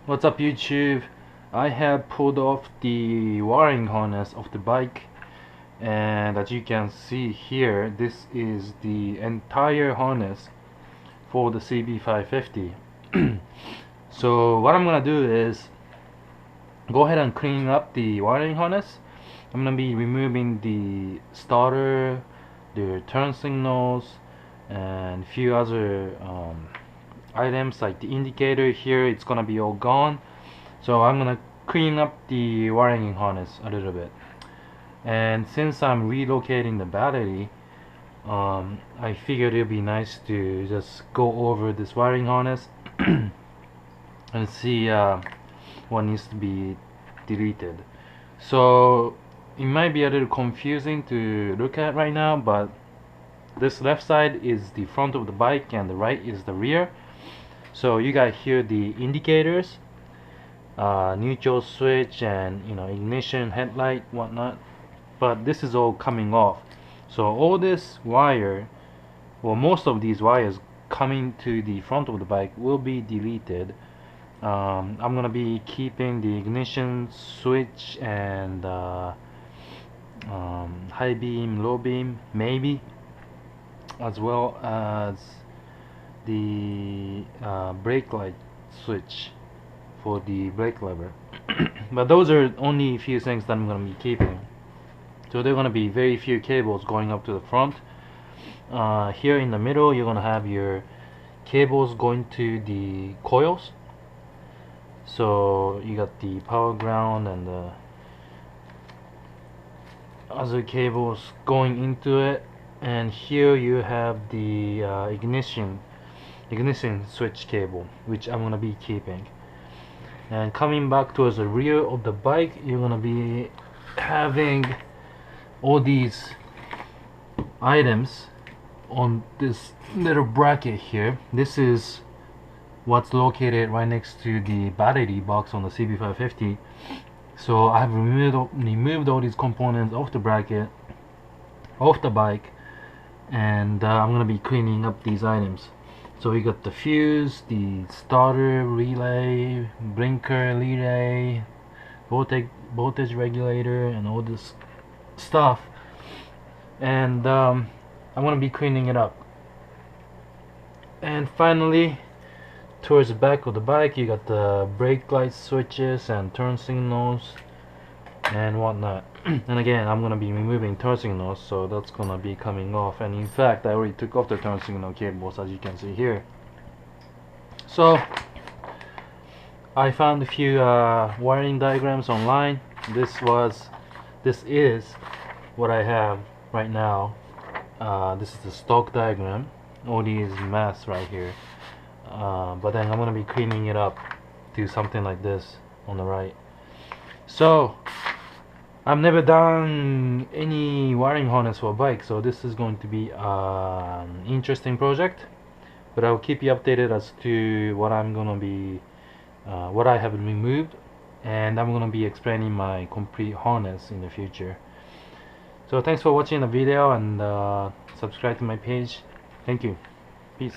What's up YouTube? I have pulled off the wiring harness of the bike, and as you can see here, this is the entire harness for the CB550. So what I'm gonna do is go ahead and clean up the wiring harness. I'm gonna be removing the starter, the turn signals, and a few other items like the indicator here. It's gonna be all gone, so I'm gonna clean up the wiring harness a little bit. And since I'm relocating the battery, I figured it'd be nice to just go over this wiring harness and see what needs to be deleted. So it might be a little confusing to look at right now, but this left side is the front of the bike and the right is the rear. So you got here the indicators, neutral switch, and ignition, headlight, whatnot, but this is all coming off. So all this wire, well, most of these wires coming to the front of the bike will be deleted. I'm gonna be keeping the ignition switch and high beam, low beam, maybe, as well as the brake light switch for the brake lever. But those are only a few things that I'm going to be keeping. So there are going to be very few cables going up to the front. Here in the middle you're going to have your cables going to the coils. So you got the power ground and the other cables going into it, and here you have the ignition switch cable, which I'm gonna be keeping. And coming back towards the rear of the bike, you're gonna be having all these items on this little bracket here. This is what's located right next to the battery box on the CB550. So I have removed all these components off the bracket, off the bike, and I'm gonna be cleaning up these items. So we got the fuse, the starter, relay, blinker, relay, voltage regulator, and all this stuff. And I'm gonna be cleaning it up. And finally, towards the back of the bike, you got the brake light switches and turn signals and whatnot. And again, I'm gonna be removing turn signals, so that's gonna be coming off. And in fact, I already took off the turn signal cables, as you can see here. So I found a few wiring diagrams online. This is what I have right now. This is the stock diagram. All these mess right here. But then I'm gonna be cleaning it up to something like this on the right. So I've never done any wiring harness for a bike, so this is going to be an interesting project. But I'll keep you updated as to what I'm gonna be, what I have removed, and I'm gonna be explaining my complete harness in the future. So thanks for watching the video, and subscribe to my page. Thank you. Peace.